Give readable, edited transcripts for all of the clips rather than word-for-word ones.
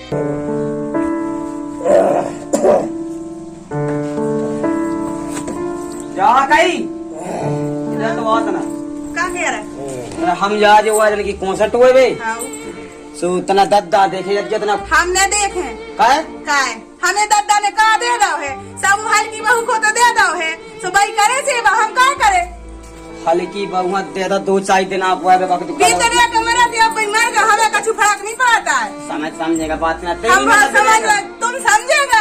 जा कहीं इधर तो बात ना का कह रहा हम जा जो आज की कॉन्सर्ट हुए बे सो तना दद्दा देखे जितना हमने देखे का हमें दद्दा ने कहा दे दो है सब हल्की बहू को तो दे दो है सो भाई करे सेवा हम का करे हल्की बहू दे दो 2-4 दिन आप हुआ बे वक्त भीतर कमरा दिया भाई मर गया हमें कुछ फर्क नहीं पड़ता है समझेगा बात ना हम बात समझ रहे तुम समझेगा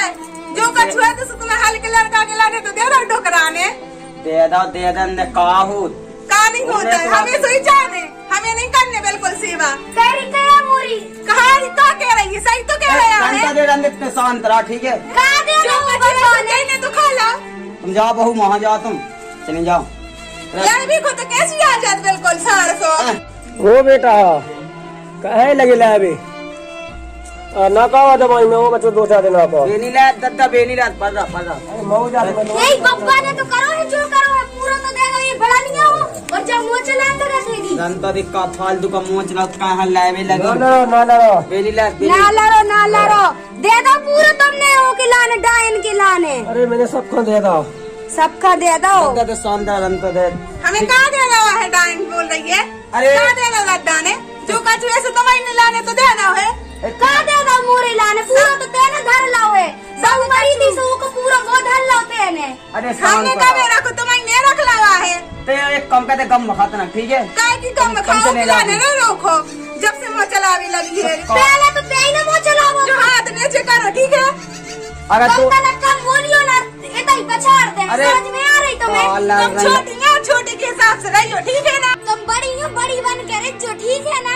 जो कछु है तो तुम्हें हल्के लड़का के लाने तो दे दो ठोकराने दे दो काहू का नहीं होता है हमें सोई जाने हमें नहीं करने बिल्कुल सेवा तेरी क्या मोरी कहानी तो कह रही है सही तो कह रहे हैं दे रहे शांत रहा ठीक है का दे दो तो खा लो तुम जाओ बहू वहाँ जाओ तुम चले जाओ यार भी खुद कैसी आ जात बिल्कुल 400 वो बेटा कहे लगे ला अभी ना कहा दवाई में वो बच्चों 2-4 दिन आप बेनी ला दद्दा बेनी ला पड़ रहा मऊ जा यही बप्पा ने तो करो है जो करो है पूरा तो दे दो ये बड़ा नहीं हो और जब मुंह चला तो रख देगी जनता दिक्का फालतू का मुंह चला कहां लावे लगे ना बेनी ला ना लड़ो दे दो पूरा तुमने वो के लाने डायन के लाने अरे मैंने सबको दे दो सबका दे दो दद्दा तो शानदार अंत दे हमें कहा दे रहा है डाइन बोल रही है अरे कहा दे रहा दद्दा ने जो कछु ऐसे दवाई नहीं लाने तो देना है का दे दो मोरी लाने पूरा तो तेने धर लाओ है सब बड़ी थी सो को पूरा वो धर लाओ तेने अरे हमने कहा मेरा को तुम्हें ने रख लगा है तो एक कम कहते कम खाता ना ठीक है काय की कम खाओ खिलाने न रोको जब से वो चलावी लगी है पहले तो तेने वो चलाओ जो हाथ नीचे करो ठीक है अगर तू कम बोलियो ना इतना ही पछाड़ दे समझ में आ रही तुम्हें तुम छोटी है छोटी के हिसाब से रहियो ठीक है ना तुम बड़ी हो बड़ी बन के रहियो ठीक है ना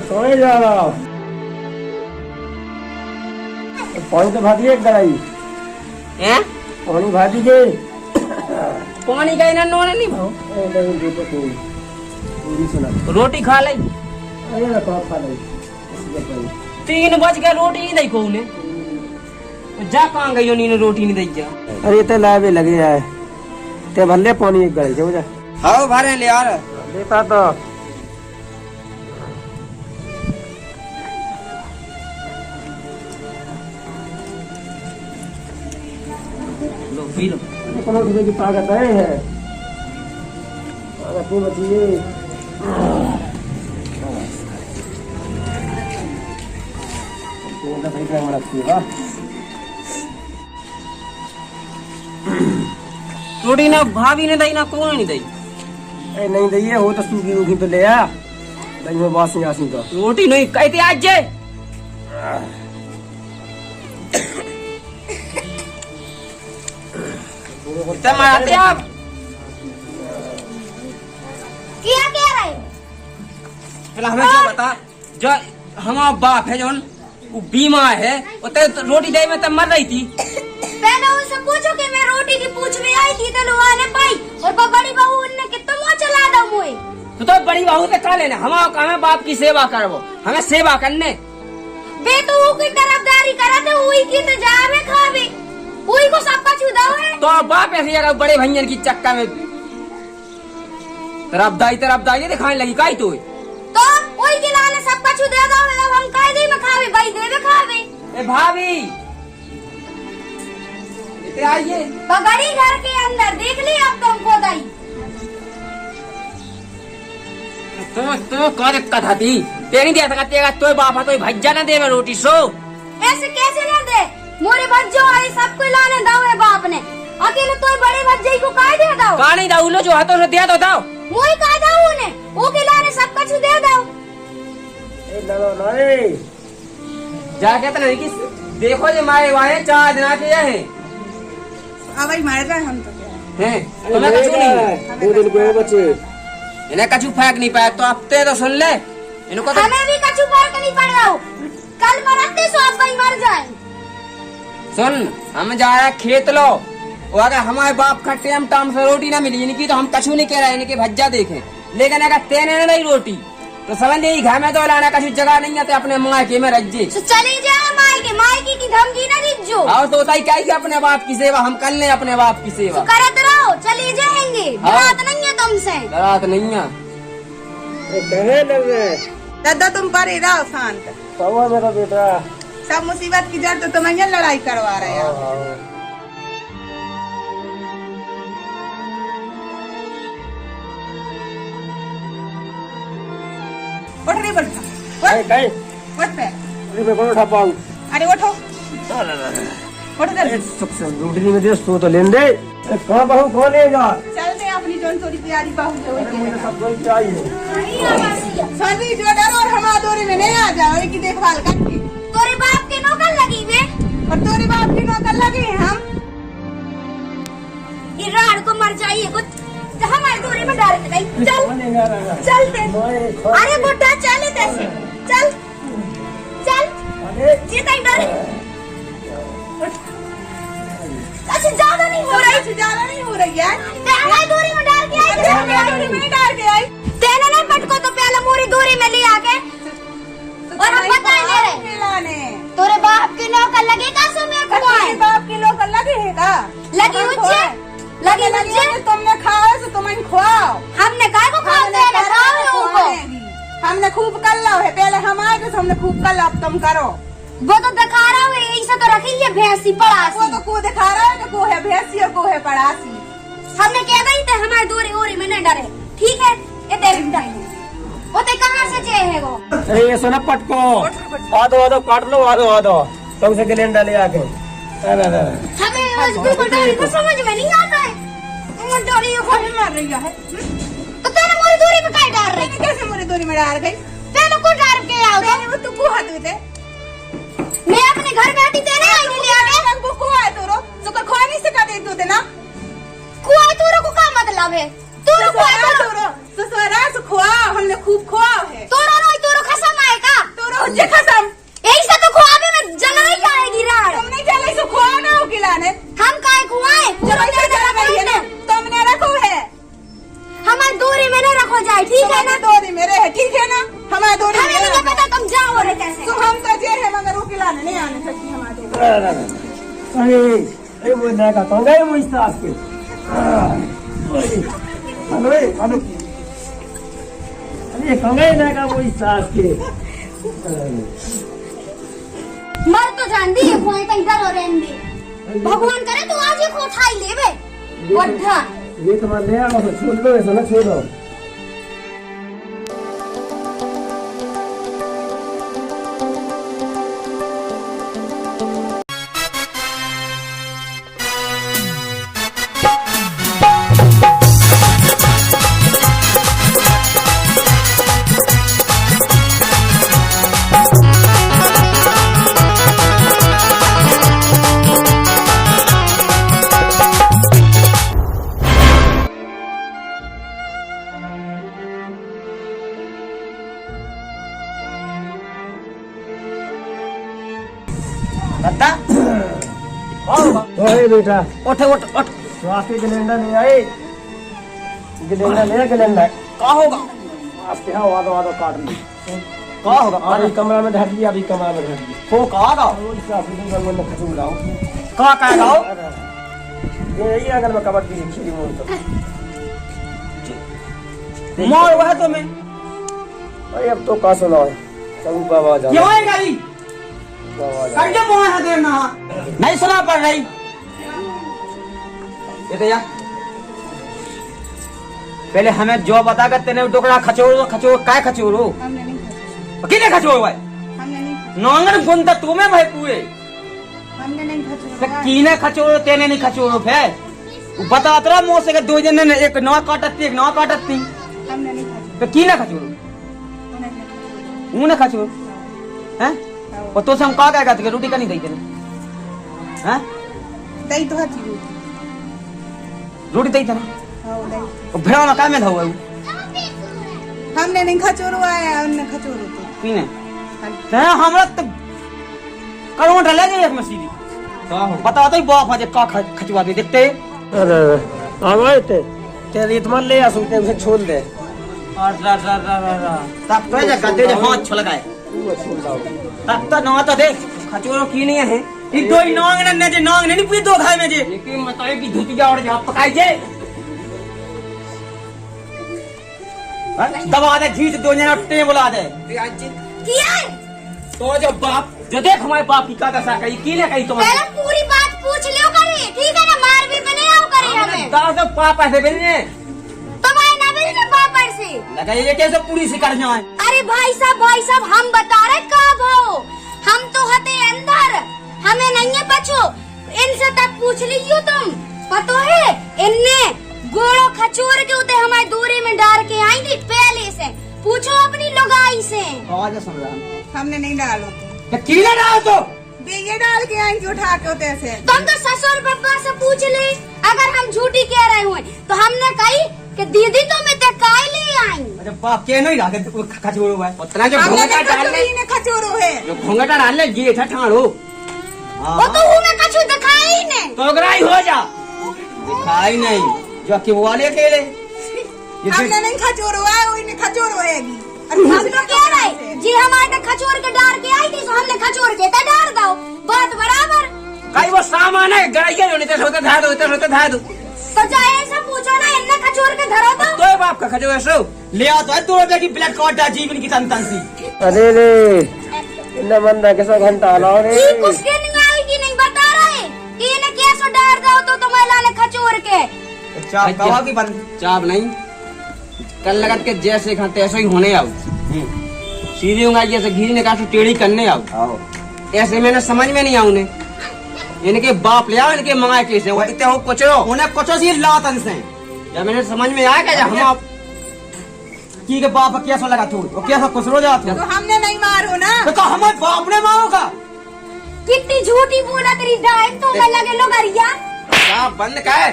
सोए जा रहा पानी तो भाती है गलाई हैं पानी भाती के पानी का इना नोने नहीं भाव नहीं दे तो पूरी सुना रोटी खा ले अरे ना कौन खा नहीं 3 बज के रोटी नहीं दई को ने जा कहां गई नी रोटी नहीं दई जा अरे ते लावे लगे है ते भल्ले पानी एक गलाई जा हां भरे ले यार देता तो लो पी लो कौन की ताकत है ताकत नहीं बची है सही टाइम रखती है रोटी ना भाभी ने दई ना कौन नहीं दई ए नहीं दई है वो तो सूखी रूखी तो ले आ दही में बासी आसी तो रोटी नहीं कहते आज जे मारते आप क्या कह रहे पहले हमें जो बता जो हमारा बाप है जोन वो बीमार है वो तो रोटी दे में तब मर रही थी पहले उनसे पूछो कि मैं रोटी की पूछ में आई थी तो लुहाने पाई और बड़ी बहू उनने कितना मुँह चला दो मुझे तो बड़ी बहू से खा लेना हमारा काम है बाप की सेवा करवो हमें सेवा करने बे तो वो की तरफदारी करा थे वही की तो जा में खावे वही को सब का छुदा है तो बाप ऐसे जगह बड़े भैया की चक्का में तरफदारी दिखाने लगी काई तो वही के लाने सब का छुदा दो हम कायदे में खावे भाई दे में खावे ए भाभी इतने आइए बगड़ी घर के अंदर देख ली अब तुमको दाई तो कौन दिक्कत आती तेरी दिया था तेरा तो बाप है तो भज्जा ना दे में रोटी सो ऐसे कैसे ना दे मोरे भज्जो आई सबको लाने दो है बाप ने अकेले तो बड़े भज्जे को काय दे दो का नहीं दाऊ लो जो हाथों से दिया तो दाओ मोई काय दो ने वो के लाने सब कुछ दे दो ए ललो नहीं जाके तो नहीं कि देखो ये मारे वाहे 4 दिन के है अब ही मार रहे हम तो हैं तो मैं कछु नहीं 2 दिन को बच्चे इन्हें कछु फेंक नहीं पाया तो अब ते तो सुन ले इनको तो हमें भी कछु फर्क नहीं पड़ रहा हो कल मरते सो आप भाई मर जाए सुन हम जा रहे खेत लो और अगर हमारे बाप का टाइम टाइम से रोटी ना मिली इनकी तो हम कछु नहीं कह रहे इनकी भज्जा देखे लेकिन अगर तेने नहीं रोटी तो समझ यही घर में तो लाना कछु जगह नहीं है तो अपने मायके में रज्जे तो चली जाए मायके की धमकी ना दीजो और तो बताई क्या कि अपने बाप की सेवा हम कर ले अपने बाप की सेवा तो करत रहो चली जाएंगे बात नहीं है तुमसे रात नहीं है कहे लग गए दादा तुम परे रहो शांत। पावा मेरा बेटा सब मुसीबत की जड़ तो तुम यहाँ लड़ाई करवा रहे हो। उठ रे बैठा कहीं कहीं उठ पे अरे मैं कौन उठा पाऊं अरे उठो उठ जल्दी सुख से रोटी में दे तो लेन दे कहां बहू कौन है जा चलते अपनी जोन थोड़ी प्यारी बाहू जो मुझे सब कोई चाहिए सभी जो डरो और हमारा दौरे में नहीं आ जाओ एक की देखभाल करके तोरे बाप के नौकर लगी वे और तोरे बाप की नौकर लगे हैं हम ये राड़ को मर जाइए कुछ हमारे दूरी में डाल के गई चल चलते अरे बुढ़ा चले तैसे चल चल जीता डर अच्छा ज्यादा नहीं हो रही ज्यादा नहीं हो रही यार हमारी दूरी में डाल के आई मैं डाल के आई तेने नहीं पटको तो पहले मोरी दूरी में ले आके और हम पता ही ले खिलाने तोरे बाप की नौकर लगेगा सो मेरे को तेरे बाप की नौकर लगे है का लगी मुझे लगी मुझे तुमने खाओ तो तुम खुआओ हमने काय को खाते हैं खाओ उनको हमने खूब कर लो है पहले हम आए तो हमने खूब कर लो अब तुम करो वो तो दिखा रहा हूँ ऐसा तो रखी है भैंसी वो पड़ासी तो को दिखा रहा है को है भैंसी और को है पड़ासी हमने कह गई थे हमारी दूरी ओरी में न डरे ठीक है ये देख टाइम वो ते कहाँ से जे है वो अरे ये सुना पटको आदो काट लो आदो तुम से गिलेंडा ले आके हमें उस बिल्कुल डोरी को समझ में नहीं आता है वो डोरी को मार रही है तो तेरे मोरी दूरी में काय डाल रही कैसे मेरी दूरी में डाल गई तेरे को डाल के आओ तो वो तू को हाथ थे मैं अपने घर बैठी तेरे आई नहीं ले आके हमको को आए तो कर खोआ नहीं सका दे तू ना कुआई तूरो को क्या मतलब है तूरो कुआई तूरो तो सोरा से खोआ हमने खूब खोआ है तूरो नहीं तूरो खसम आएगा तोरो जे खसम यही से तो खुआबे में जला ही आएगी राड़ तुमने चले से खोआ ना हो खिलाने हम काय खुआए जब ऐसे जला गई है ना तुमने रखो है हमारी दूरी में न रखो जाए ठीक है ना दूरी में रहे ठीक है ना हमारे दूरी हमें नहीं पता तुम जाओ रे कैसे तो हम तो जे है मगर वो खिलाने नहीं आने सकती हमारे अरे वो ना का तो गए मुझ सास के हेलो अरे कंगे ना का वो सास के मर तो जान दी खोए कहीं डर हो रेंदी भगवान करे तू आज ही को उठाई लेवे वड्ढा ये तो मान ले आओ तो छोड़ दो ऐसा ना छोड़ दो बता ओए बेटा उठ उठ उठ वास्ते गिलेंडा ले आए गिलेंडा का होगा आपके यहाँ वादो काट ली का होगा अभी कमरा में ढक दिया अभी कमरा में ढक दिया हो कहा खत्म लाओ का गाओ ये यही अगर मैं कबड्डी खेली मोड़ तो मोर वह तो मैं अरे अब तो का सुना है सब बाबा जा क्यों है गाड़ी कर दे मोह है देना नहीं सुना पड़ रही ये तो यार पहले हमें जो बता कर तेने टुकड़ा खचोड़ काय खचोड़ो हमने नहीं खचोड़ा किने खचोड़ भाई हमने नहीं नौंगन गुंता तुम्हें भाई पूरे हमने नहीं तो खचोड़ा कीने खचोड़ो तेने नहीं खचोड़ो फिर बता तो मोह से दो जन ने एक नौ काटती एक नौ काटती हमने नहीं खचोड़ा तो कीने खचोड़ो ऊने खचोड़ हैं और तो से हम का कहेगा तो रोटी का नहीं दी तेने हैं दही तो हची रोटी दई था ना हो दई और भेड़ा में का में धो हमने नहीं खचोरो आया उनने खचोरो तो पीने ते हमरा तो करोड़ डाले जे एक में सीधी बता तो बाप मुझे का खचवा दे देखते अरे आवाज तेरे इतमान ले आसूते उसे छोड़ दे तब तो जगह दे हाथ छलकाए तब तो ना तो देख खचोरो की नहीं है ये दो नोंग ने जे नोंग नहीं पूरी दो खाए में जे लेकिन मतलब की धुतिया और जा पकाई जे दबा दे घीच दो जना टे बुला दे किया है? तो जो बाप जो देख हमारे बाप की का दशा कही की ने कही तुम्हारे पहले पूरी बात पूछ लियो करे, ठीक है ना? मार भी बने आओ करे हमें। दास तो पाप ऐसे बेलने तुम्हारे ना बेल ने पापड़ से। लगा ये कैसे पूरी से कर जाए अरे भाई साहब हम बता रहे कब हो, हम तो हते अंदर, हमें नहीं है पछो। इनसे तक पूछ लियो तुम, पतो है इनने गोड़ो खचोर के उते हमारे दूरी में डाल के आई थी पहले से। पूछो अपनी लुगाई से। आवाज सुन रहा हमने नहीं डालो तो कीले डाल तो ये डाल के आएंगे उठा के होते से। तुम तो ससुर पापा से पूछ ले, अगर हम झूठी कह रहे हुए तो हमने कही कि दीदी तो मैं ते काय ले आई। अच्छा बाप के नहीं लागे खचोरो है उतना जो हमने घोंघटा देखा डाल तो ले इन्हें खचोरो है। जो घोंघटा डाल ले ये था ठाड़ो वो तो हूँ मैं कछु दिखाई ने। तो अगराई हो जा दिखाई नहीं जो कि वाले अकेले हमने नहीं खचोरो है, वो इन्हें खचोरो हैगी। हम तो कह रहे जी हमारे तो खचोर के डाल के आई थी, तो हमने खचोर के डाल दो, बात बराबर। कई वो सामान है गड़ाइया जो नहीं होते धा दो तो जाए ऐसा पूछो ना, इनने खचोर के धरो तो। तो बाप का खजो ऐसो ले आ तो है 2 रुपए की ब्लैक कार्ड है जीवन की तन सी अरे रे इन्ना मंदा कैसा घंटा लाओ रे ये कुछ के नहीं आई कि नहीं बता रहे कि इन्हें कैसे डाल दो तो तुम्हारे लाले खचोर के। चाप कवा की बंद चाप नहीं कल लगत के जैसे खाते ऐसे ही होने आओ सीधी उंगाई जैसे घी ने काटू टेढ़ी करने आओ ऐसे मैंने समझ में नहीं आऊ ने इनके बाप ले आओ इनके मंगाए कैसे वो इतने हो कचरो उन्हें कचो सी लातन से जब मैंने समझ में आया क्या हम आप की के बाप कैसा लगा तू वो कैसा कुसरो जा तू तो हमने नहीं मारो ना। तो हमारे बाप ने मारोगा कितनी झूठी बोला तेरी डाइन, तो मैं लगे लो गरिया क्या बंद कर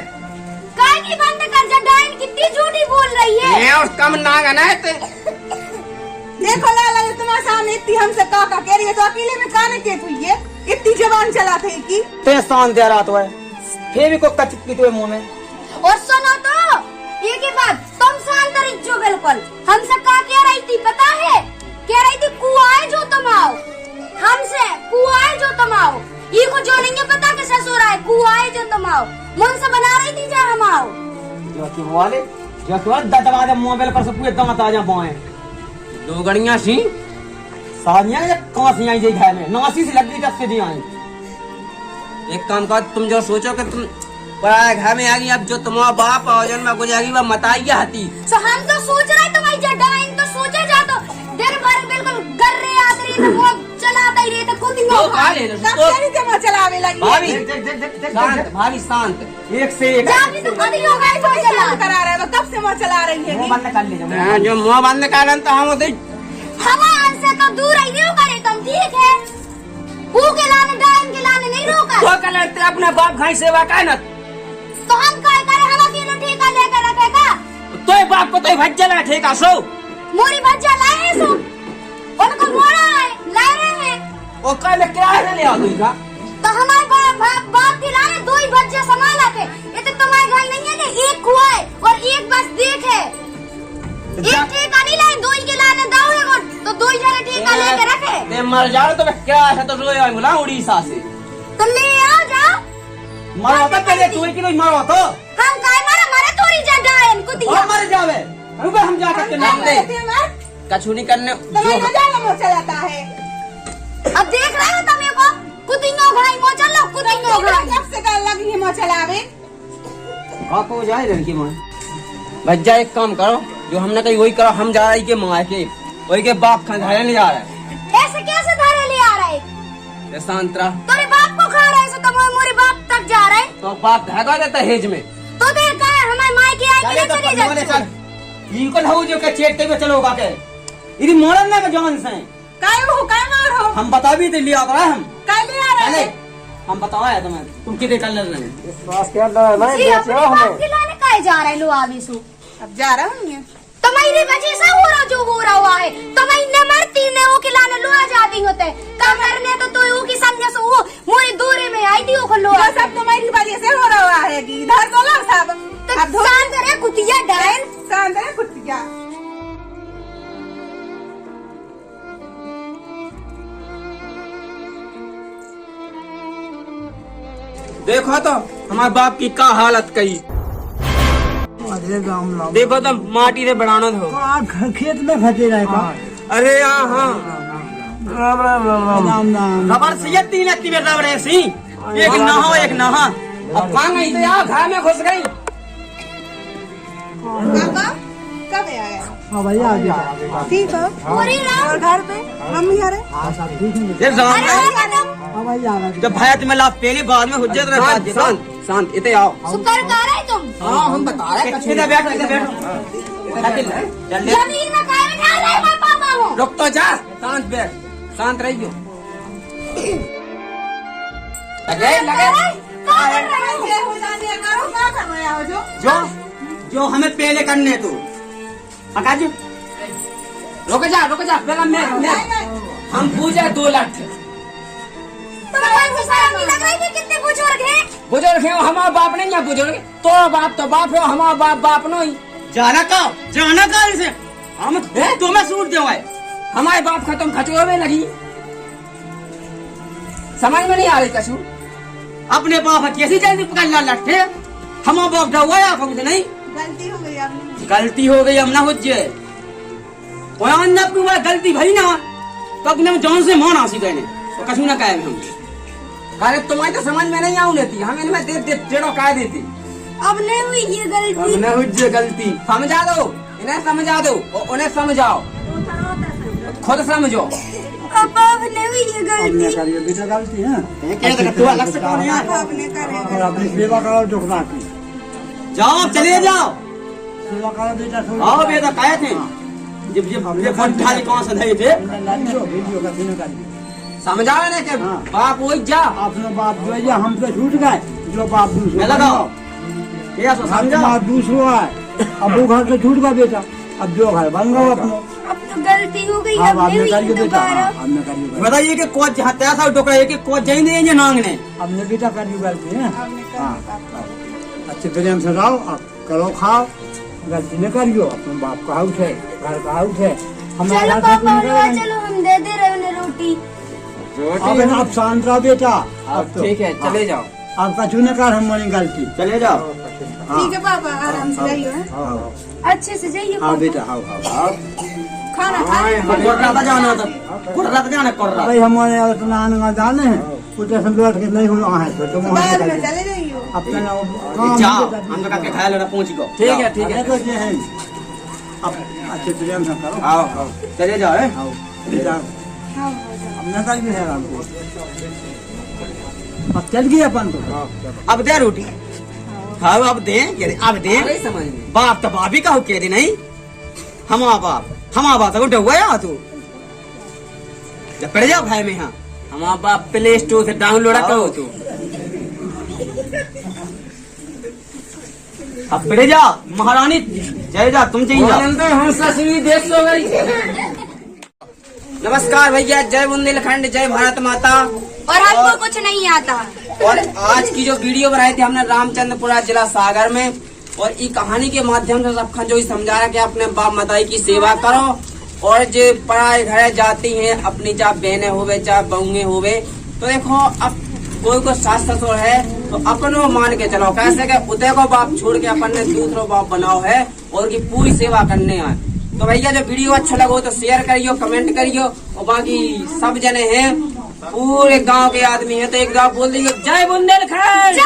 काय की बंद कर जा, डाइन कितनी झूठी बोल रही है। मैं और कम नागा ना ते देखो लाला जो तुम्हारे सामने इतनी हमसे काका कह रही है तो अकेले में काने के हुई है, इतनी जबान चलाते है की। ते शांत दे रहा तो है फिर भी को कचकी तो मुंह में और सुनो तो एक ही बात, तुम शांत रही जो बिल्कुल। हमसे का कह रही थी पता है, कह रही थी कुआए जो तुम आओ, हमसे कुआए जो तुम आओ। ये को जो नहीं है पता कि ससुर आए कुआए जो तुम आओ, मन से बना रही थी जा हम आओ। जो कि वाले जो तो दबा दे मोबाइल पर से पूरे दांत आ जा पाए दो गड़ियां सी सारियां या कांसी आई जे घर में नासी से लगी दस से दी आई एक काम कर तुम जो सोचो कि तुम बड़ा घर में आ गई अब जो तुम्हारा बाप और जन में गुजारी वह मताइया हती तो हम तो सोच रहे तुम्हारी जडाइन तो सोचे जा तो दिन भर बिल्कुल कर रहे आते रही तो वो चलाता ही रहे तो खुद ही तो का ले तब तेरी जमा चलावे लगी भाभी शांत भाभी शांत एक से एक जा भी तो खुद ही हो गए तो चला करा रहा है, वो कब से वो चला रही है। मुंह बंद कर ले जो मुंह बंद कर तो हम उसे हमारे से तो दूर ही नहीं करे तुम, ठीक है? वो के लाने डाइन के लाने नहीं रोका तो कल तेरा अपना बाप खाई सेवा का ना तो हम काय करे, हम अकेले ठेका लेकर रखेगा। तो बाप को तो भज्जा लगा ठेका सो मोरी बच्चा लाए हैं सब, उनको मोड़ा है लाए रहे हैं। और कल क्या है ले आ दूँ का तो हमारे बाप के लाने 2 ही बच्चे संभाला थे। ये तो तुम्हारे घर नहीं है कि एक खुआए और एक बस देखे, एक ठेका नहीं लाए, 2 ही के लाने दाओ को तो 2 ही जने ठेका लेके रखे। ते मर जाओ तो क्या है तो रोए आई बोला उड़ीसा से तो ले आओ जाओ, मारो तो पहले तू ही किलो मारो तो हम काय मारा मारे तोरी जडाइन कुतिया और मर जावे हम जा करके नाम दे कछु नहीं करने तुम्हें न जाना वो चलाता है। अब देख रहे हो तुम को कुतिंगो घाई मो चलो कुतिंगो घाई कब से कर लगी है वो चलावे। आपको जाए लड़की मां भज्जा एक काम करो जो हमने कही वही करो हम जा रही के मां के वही के बाप खा घरे नहीं जा रहा है ऐसे कैसे धारे ले आ रहे शांतरा तेरे बाप को खा रहे तो मोरे बाप तक जा रहे तो बाप धागा देता हेज में तो देख का हमारे माई के आई के चली जाती इनको हो जो के चेटते में चलोगा के इदी मोरन ना के जान से काय हो काय मार हो हम बता भी दे लिया करा हम काय ले आ रहे हम बतावा है तुम्हें तुम कितने कलर नहीं विश्वास क्या ना जी अपने बाप के लाने जा रहे लो आवे सो अब जा रहा हूँ तुम्हारी वजह से हो रहा जो हो रहा हुआ है। तुम्हें मरती ने वो खिलाने लो आ जाती होते कमरने तो वो की समझ से वो मोरे दूरे में आई थी वो खलो सब तुम्हारी वजह से हो रहा है कि इधर को लो सब तो शांत रहे कुतिया डायल शांत है कुटिया। देखो तो हमारे बाप की का हालत कही। देखो तो माटी से बनाना हो। खेत में फंसे रहे का। अरे हाँ रबड़ से तीन में रबड़ सी एक नहा एक नहा। अब कहाँ गई तो यहाँ घर में घुस गई। काका कब आया? हाँ भैया आ गया। ठीक है और घर पे मम्मी आ रहे? हाँ भैया आ गया। जब भाई तुम्हें लाभ पहले बाद में हुज्जत रहे। शांत शांत इतने आओ। शुक्र कर रहे तुम। हाँ हम बता रहे हैं। इधर बैठो इधर बैठो। जमीन में काय बैठा रहे पापा हो। रुक तो जा। शांत बैठ शांत रहियो। लगे लगे जो हमें पहले करने तो अकाज रुक जा पहला मैं हम पूछे 2 लाख कितने बुजुर्ग हैं? बुजुर्ग है हमारा बाप नहीं है। बुजुर्ग तो बाप है हमारा बाप नहीं। जाना का इसे हम तुम्हें सूट दे हमारे बाप खत्म खचुआ में लगी। समझ में नहीं आ रही कछु। अपने बाप कैसी जल्दी पकड़ ला लट्ठे हमारा बाप डुआ नहीं। गलती हो गई आपने। गलती हो गई हम ना हुज्जे गलती भई ना तो अपने जान से मान आसी गए तो कछु ना कहे हम। अरे तुम्हारी तो समझ में नहीं आऊ लेती हम इनमें टेढ़ो कह देती। अब नहीं हुई ये गलती। अब नहीं हुई गलती। समझा दो इन्हें समझा दो उन्हें समझाओ खुद समझो। अब नहीं हुई ये गलती। करिए बेटा गलती है तू अलग से कौन यार आपने करे अपनी सेवा करो दुखना की जाओ चले जाओ सेवा करो बेटा। आओ बेटा कहे थे जब ढाली कौन से धरे थे वीडियो का सीन करिए समझाओ ना कि बाप वही जा अपने बाप जो है हमसे छूट गए जो बाप दूसरा लगाओ समझा दूसरो है अब वो घर से छूट गया बेटा अब जो घर बन गया अपने। अब तो गलती हो गई। अब अब नहीं हुई करिए बेटा दोबारा। हमने करिए बताइए कि कोच जहाँ तैसा टोकरा है कि कोच जाई नहीं है नांगने। हमने बेटा करिए गलती है आपने करे अच्छे प्रेम से रहो करो खाओ गलती न करियो अपने बाप का हाउस है घर का हाउस है चलो पापा चलो हम दे दे रहे उन्हें रोटी। अब आप शांत रहो बेटा अब तो ठीक है चले जाओ। आप कछु न कर हमारी गलती चले जाओ। ठीक है पापा आराम से जाइए हैं? अच्छे से जाइए हाँ पापा। बेटा हाँ खाना खा जाना था भाई हमारे यहाँ जाने हैं कुछ ऐसा बैठ के नहीं हुआ है तो बाद में चले जाइए। अपना हम लोग के खाया पहुँच गो। ठीक है ठीक है तो ये है अब अच्छे प्रेम से करो आओ चले जाओ। आओ बेटा अपना कल भी है आपको अब चल गई अपन तो अब दे रोटी खाओ अब दे अब दे समझ में बाप तो बाप ही कहो कह दे नहीं हमारा बाप तो डुआ तू जब पड़ जाओ भाई में यहाँ हमारा बाप प्ले स्टोर से डाउनलोड करो तू अब पड़ जा महारानी जय जा तुम चाहिए देख लो गई। नमस्कार भैया जय बुंदेलखंड जय भारत माता। और हमको कुछ नहीं आता। और आज की जो वीडियो बनाई थी हमने रामचंद्रपुरा जिला सागर में और ये कहानी के माध्यम से सबका जो समझा रहा कि अपने बाप माताई की सेवा करो और जो पढ़ाई घर जाती हैं अपनी चाहे बहने होवे चाहे बहुएं होवे तो देखो अब कोई को सास ससुर है तो अपनो मान के चलो कैसे के उदय को बाप छोड़ के अपन ने दूसरो बाप बनाओ है और की पूरी सेवा करने आए। तो भैया जो वीडियो अच्छा लगा तो शेयर करियो कमेंट करियो और बाकी सब जने हैं पूरे गांव के आदमी हैं तो एक गांव बोल दीजिए जय बुंदेलखंड।